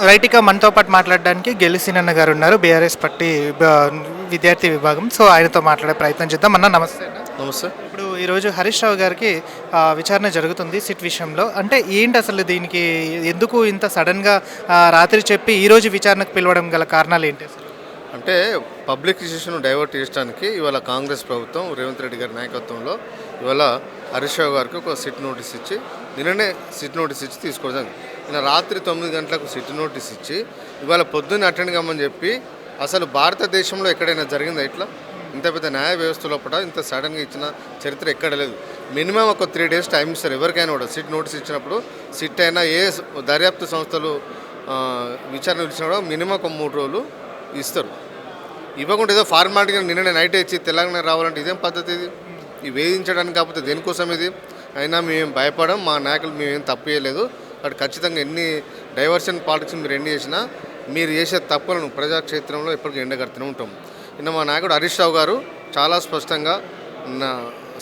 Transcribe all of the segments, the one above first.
Right ఇక మనతో పాటు మాట్లాడడానికి గెలిసినన్న గారు ఉన్నారు, బీఆర్ఎస్ పార్టీ విద్యార్థి విభాగం. సో ఆయనతో మాట్లాడే ప్రయత్నం చేద్దాం. అన్న నమస్తే అన్న. నమస్తే. ఇప్పుడు ఈరోజు హరీష్ రావు గారికి విచారణ జరుగుతుంది సిట్ విషయంలో. అంటే ఏంటి అసలు దీనికి ఎందుకు ఇంత సడన్గా రాత్రి చెప్పి ఈరోజు విచారణకు పిలవడం గల కారణాలు ఏంటి అసలు? అంటే పబ్లిక్ ఇష్యూస్ను డైవర్ట్ చేయడానికి ఇవాళ కాంగ్రెస్ ప్రభుత్వం రేవంత్ రెడ్డి గారి నాయకత్వంలో ఇవాళ హరీష్ రావు గారికి ఒక సిట్ నోటీస్ ఇచ్చి నిన్ననే సిట్ నోటీస్ ఇచ్చి తీసుకోవడం. నిన్న రాత్రి 9 గంటలకు సిట్ నోటీస్ ఇచ్చి ఇవాళ పొద్దున్న అటెండ్ కమ్మని చెప్పి అసలు భారతదేశంలో ఎక్కడైనా జరిగిందా ఇట్లా? ఇంత పెద్ద న్యాయ వ్యవస్థ లోపల ఇంత సడన్గా ఇచ్చిన చరిత్ర ఎక్కడ లేదు. మినిమం ఒక 3 days టైం ఇస్తారు ఎవరికైనా కూడా. సిట్ నోటీస్ ఇచ్చినప్పుడు సిట్ అయినా ఏ దర్యాప్తు సంస్థలు విచారణ ఇచ్చినా కూడా మినిమం ఒక 3 రోజులు ఇస్తారు. ఇవ్వకుండా ఏదో ఫార్మాలిటీగా నిన్న నైట్ ఇచ్చి తెలంగాణ రావాలంటే ఇదేం పద్ధతి? ఇది వేధించడానికి కాకపోతే దేనికోసం ఇది? అయినా మేము భయపడం, మా నాయకులు మేమేం తప్పు చేయలేదు. అటు ఖచ్చితంగా ఎన్ని డైవర్షన్ పాలిటిక్స్ మీరు ఎన్ని చేసినా మీరు చేసే తప్పులను ప్రజాక్షేత్రంలో ఎప్పటికీ ఎండగడుతూనే ఉంటాం. నిన్న మా నాయకుడు హరీష్ రావు గారు చాలా స్పష్టంగా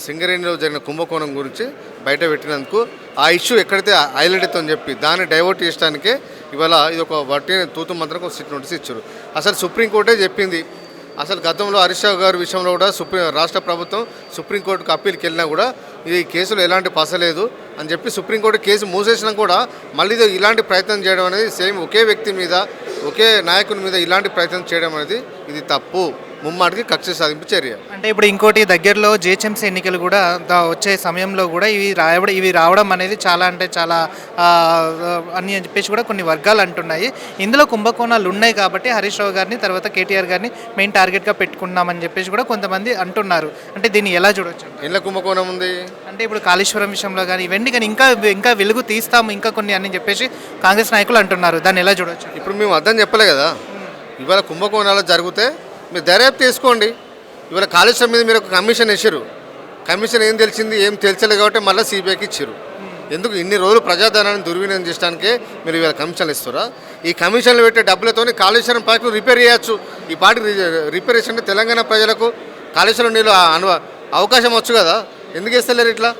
సింగరేణిలో జరిగిన కుంభకోణం గురించి బయట పెట్టినందుకు ఆ ఇష్యూ ఎక్కడైతే హైలైట్ అవుతుందని చెప్పి దాన్ని డైవర్ట్ చేయడానికే ఇవాళ ఇది ఒక వట్టి తూతు మంత్రం ఒక సిట్ నోటీస్ ఇచ్చారు. అసలు సుప్రీంకోర్టే చెప్పింది. అసలు గతంలో హరీష్ రావు గారి విషయంలో కూడా రాష్ట్ర ప్రభుత్వం సుప్రీంకోర్టుకు అప్పీల్కి వెళ్ళినా కూడా ఈ కేసులో ఎలాంటి పసలేదు అని చెప్పి సుప్రీంకోర్టు కేసు మూసేసినా కూడా మళ్ళీ ఇలాంటి ప్రయత్నం చేయడం అనేది సేమ్ ఒకే వ్యక్తి మీద ఒకే నాయకుని మీద ఇలాంటి ప్రయత్నం చేయడం అనేది ఇది తప్పు, ముమ్మాటికి కక్ష సాధింపు చర్య. అంటే ఇప్పుడు ఇంకోటి దగ్గరలో జిహెచ్ఎంసీ ఎన్నికలు కూడా వచ్చే సమయంలో కూడా ఇవి రావడం అనేది చాలా అంటే చాలా అని చెప్పేసి కూడా కొన్ని వర్గాలు అంటున్నాయి. ఇందులో కుంభకోణాలు ఉన్నాయి కాబట్టి హరీష్ రావు గారిని తర్వాత కేటీఆర్ గారిని మెయిన్ టార్గెట్గా పెట్టుకున్నామని చెప్పేసి కూడా కొంతమంది అంటున్నారు. అంటే దీన్ని ఎలా చూడొచ్చు? ఎల్ల కుంభకోణం ఉంది అంటే ఇప్పుడు కాళేశ్వరం విషయంలో కానీ ఇవన్నీ కానీ ఇంకా వెలుగు తీస్తాము ఇంకా కొన్ని అని చెప్పేసి కాంగ్రెస్ నాయకులు అంటున్నారు. దాన్ని ఎలా చూడొచ్చు? ఇప్పుడు మేము అర్థం చెప్పలే కదా. ఇవాళ కుంభకోణాలు జరిగితే మీరు దర్యాప్తు చేసుకోండి. ఇవాళ కాళేశ్వరం మీద మీరు ఒక కమిషన్ వేసారు. కమిషన్ ఏం తెలిసింది? ఏం తెలిసలేదు కాబట్టి మళ్ళీ సిబిఐకి ఇచ్చారు. ఎందుకు ఇన్ని రోజులు ప్రజాధనాన్ని దుర్వినియోగం చేయడానికే మీరు ఇవాళ కమిషన్లు ఇస్తారా? ఈ కమిషన్లు పెట్టే డబ్బులతో కాళేశ్వరం ప్రాజెక్టు రిపేర్ చేయొచ్చు. ఈ పార్టీ రిపేర్ చేస్తే తెలంగాణ ప్రజలకు కాళేశ్వరం నీళ్ళు అవకాశం వచ్చు కదా. ఎందుకు వేస్తలేరు ఇట్లా?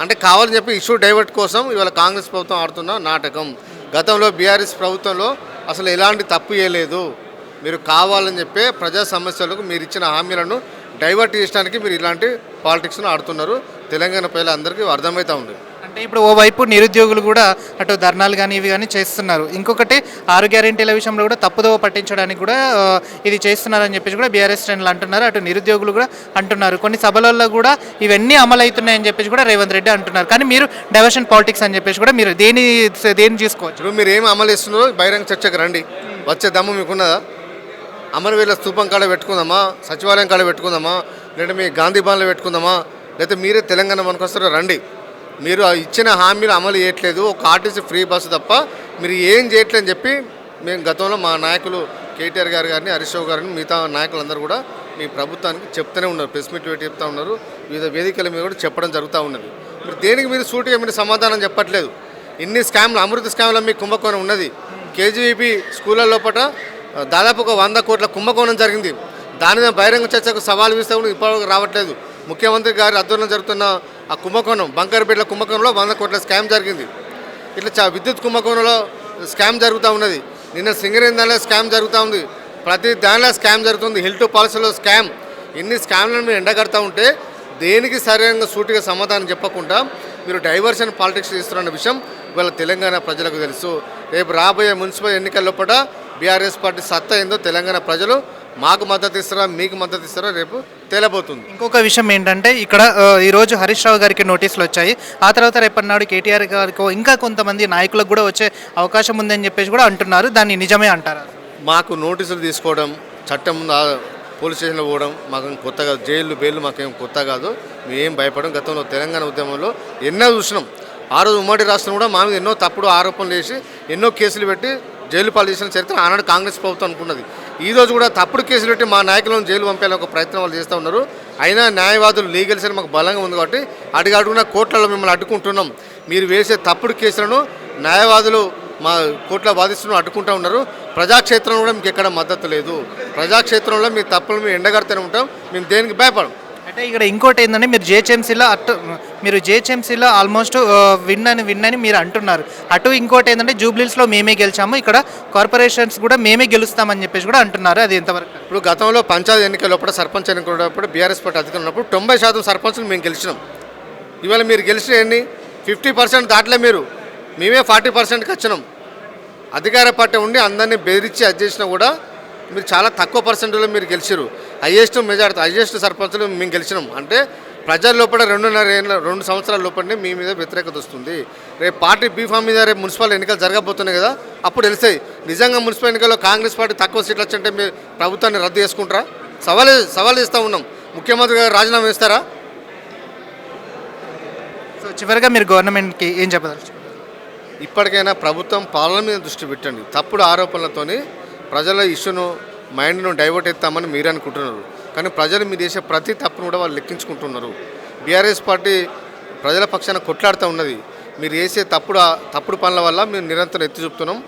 అంటే కావాలని చెప్పి ఇష్యూ డైవర్ట్ కోసం ఇవాళ కాంగ్రెస్ ప్రభుత్వం ఆడుతున్న నాటకం. గతంలో బీఆర్ఎస్ ప్రభుత్వంలో అసలు ఎలాంటి తప్పు చేయలేదు. మీరు కావాలని చెప్పే ప్రజా సమస్యలకు మీరు ఇచ్చిన హామీలను డైవర్ట్ చేయడానికి మీరు ఇలాంటి పాలిటిక్స్ను ఆడుతున్నారు. తెలంగాణ ప్రజలందరికీ అర్థమవుతూ ఉంది. అంటే ఇప్పుడు ఓవైపు నిరుద్యోగులు కూడా అటు ధర్నాలు కానీ ఇవి కానీ చేస్తున్నారు. ఇంకొకటి 6 గ్యారెంటీల విషయంలో కూడా తప్పుదోవ పట్టించడానికి కూడా ఇది చేస్తున్నారని చెప్పేసి కూడా బీఆర్ఎస్ శ్రేణులు అంటున్నారు. అటు నిరుద్యోగులు కూడా అంటున్నారు. కొన్ని సభలలో కూడా ఇవన్నీ అమలవుతున్నాయని చెప్పేసి కూడా రేవంత్ రెడ్డి అంటున్నారు. కానీ మీరు డైవర్షన్ పాలిటిక్స్ అని చెప్పేసి కూడా మీరు దేని చూసుకోవచ్చు? ఇప్పుడు మీరు ఏమి అమలు ఇస్తున్నారో బహిరంగ చర్చకు రండి. వచ్చే దమ్ము మీకున్నదా? అమరవీరుల స్తూపం కాడ పెట్టుకుందామా, సచివాలయం కాడ పెట్టుకుందామా, లేదా మీ గాంధీ భవన్లో పెట్టుకుందామా, లేకపోతే మీరే తెలంగాణ మనకొస్తారో రండి. మీరు ఇచ్చిన హామీలు అమలు చేయట్లేదు. ఒక ఆర్టీసీ ఫ్రీ బస్సు తప్ప మీరు ఏం చేయట్లేదు అని చెప్పి మేము గతంలో మా నాయకులు కేటీఆర్ గారు కానీ హరీష్ రావు గారిని మిగతా నాయకులందరూ కూడా మీ ప్రభుత్వానికి చెప్తూనే ఉన్నారు. ప్రెస్ మీట్ పెట్టి చెప్తూ ఉన్నారు. వివిధ వేదికల మీద కూడా చెప్పడం జరుగుతూ ఉన్నది. మీరు దేనికి మీరు సూటిగా మీరు సమాధానం చెప్పట్లేదు. ఇన్ని స్కామ్లు, అమృత స్కామ్లో మీకు కుంభకోణం ఉన్నది. కేజీబీ స్కూళ్ళ లోపల దాదాపు ఒక 100 కోట్ల కుంభకోణం జరిగింది. దాని మీద బహిరంగ చర్చకు సవాల్ విస్తే కూడా ఇప్పటివరకు రావట్లేదు. ముఖ్యమంత్రి గారి ఆధ్వర్యంలో జరుగుతున్న ఆ కుంభకోణం, బంకర్పేటల కుంభకోణంలో 100 కోట్ల స్కామ్ జరిగింది. ఇట్లా విద్యుత్ కుంభకోణంలో స్కామ్ జరుగుతూ ఉన్నది. నిన్న సింగరేణి దానిలో స్కామ్ జరుగుతూ ఉంది. ప్రతి దానిలో స్కామ్ జరుగుతుంది. హిల్ టు పాలసీలో స్కామ్. ఇన్ని స్కామ్లను మీరు ఎండగడతా ఉంటే దేనికి సరైన సూటిగా సమాధానం చెప్పకుండా మీరు డైవర్షన్ పాలిటిక్స్ చేస్తున్న విషయం ఇవాళ తెలంగాణ ప్రజలకు తెలుసు. రేపు రాబోయే మున్సిపల్ ఎన్నికల లోపల బీఆర్ఎస్ పార్టీ సత్తా ఏందో తెలంగాణ ప్రజలు మాకు మద్దతు ఇస్తారా, మీకు మద్దతు ఇస్తారా రేపు తేలబోతుంది. ఇంకొక విషయం ఏంటంటే ఇక్కడ ఈరోజు హరీష్ రావు గారికి నోటీసులు వచ్చాయి. ఆ తర్వాత రేపన్నాడు కేటీఆర్ గారికి ఇంకా కొంతమంది నాయకులకు కూడా వచ్చే అవకాశం ఉందని చెప్పేసి కూడా అంటున్నారు. దాన్ని నిజమే అంటారా? మాకు నోటీసులు తీసుకోవడం, చట్టం ముందు పోలీస్ స్టేషన్లో పోవడం మాకు కొత్తగా, బెయిల్ మాకేం కొత్త కాదు. మేమేం భయపడం. గతంలో తెలంగాణ ఉద్యమంలో ఎన్నో చూసినాం. ఆ రోజు ఉమ్మడి రాష్ట్రం కూడా మా మీద ఎన్నో తప్పుడు ఆరోపణలు చేసి ఎన్నో కేసులు పెట్టి జైలు పాలు చేసిన చరిత్ర ఆనాడు కాంగ్రెస్ ప్రభుత్వం అనుకున్నది. ఈరోజు కూడా తప్పుడు కేసులు పెట్టి మా నాయకులను జైలు పంపేలా ఒక ప్రయత్నం వాళ్ళు చేస్తూ ఉన్నారు. అయినా న్యాయవాదులు లీగల్స్ అని మాకు బలంగా ఉంది కాబట్టి అడుగున కోర్టులలో మిమ్మల్ని అడ్డుకుంటున్నాం. మీరు వేసే తప్పుడు కేసులను న్యాయవాదులు మా కోర్టులో వాదిస్తున్న అడ్డుకుంటూ ఉన్నారు. ప్రజాక్షేత్రంలో కూడా మీకు ఎక్కడ మద్దతు లేదు. ప్రజాక్షేత్రంలో మీ తప్పులు మేము ఎండగడుతూనే ఉంటాం. మేము దేనికి భయపడం. అంటే ఇక్కడ ఇంకోటి ఏంటంటే మీరు జిహెచ్ఎంసీలో ఆల్మోస్ట్ విన్ అని మీరు అంటున్నారు. అటు ఇంకోటి ఏంటంటే జూబ్లీస్లో మేమే గెలిచాము, ఇక్కడ కార్పొరేషన్స్ కూడా మేమే గెలుస్తామని చెప్పేసి కూడా అంటున్నారు. అది ఎంతవరకు? ఇప్పుడు గతంలో పంచాయతీ ఎన్నికలప్పుడు సర్పంచ్ ఎన్నికలప్పుడు బీఆర్ఎస్ పార్టీ అధికారం ఉన్నప్పుడు 90% సర్పంచులు మేము గెలిచినాం. ఇవాళ మీరు గెలిచిన ఎన్ని 50% దాంట్లో మేమే 40%కి వచ్చినాం. అధికార పార్టీ ఉండి అందరినీ బెదిరించి అది చేసినా కూడా మీరు చాలా తక్కువ పర్సెంట్లో మీరు గెలిచారు. హైయెస్ట్ సర్పంచులు మేము గెలిచినాం అంటే ప్రజల లోపల 2 సంవత్సరాల లోపలనే మీ మీద వ్యతిరేకత వస్తుంది. రేపు పార్టీ బీఫామ్ మీద రేపు మున్సిపల్ ఎన్నికలు జరగబోతున్నాయి కదా, అప్పుడు తెలుస్తాయి నిజంగా మున్సిపల్ ఎన్నికల్లో కాంగ్రెస్ పార్టీ తక్కువ సీట్లు వచ్చంటే మీరు ప్రభుత్వాన్ని రద్దు చేసుకుంటారా? సవాల్ ఇస్తూ ఉన్నాం. ముఖ్యమంత్రి గారు రాజీనామా ఇస్తారా? సో చివరిగా మీరు గవర్నమెంట్కి ఏం చెప్పదలుచు? ఇప్పటికైనా ప్రభుత్వం పాలన మీద దృష్టి పెట్టండి. తప్పుడు ఆరోపణలతోని ప్రజల ఇష్యూను మైండ్ను డైవర్ట్ ఎత్తామని మీరు అనుకుంటున్నారు, కానీ ప్రజలు మీరు చేసే ప్రతి తప్పును కూడా వాళ్ళు లెక్కించుకుంటున్నారు. బీఆర్ఎస్ పార్టీ ప్రజల పక్షాన కొట్లాడుతూ ఉన్నది. మీరు చేసే తప్పుడు పనుల వల్ల మేము నిరంతరం ఎత్తి చూపుతున్నాం.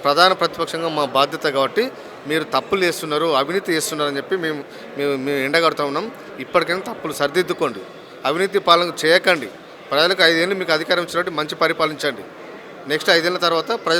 ప్రధాన ప్రతిపక్షంగా మా బాధ్యత కాబట్టి మీరు తప్పులు చేస్తున్నారు, అవినీతి చేస్తున్నారని చెప్పి మేము ఎండగడుతూ ఉన్నాం. ఇప్పటికైనా తప్పులు సరిదిద్దుకోండి, అవినీతి పాలన చేయకండి. ప్రజలకు 5 ఏళ్ళు మీకు అధికారం ఇచ్చినట్టు మంచి పరిపాలించండి. నెక్స్ట్ 5 ఏళ్ళ తర్వాత ప్రజలు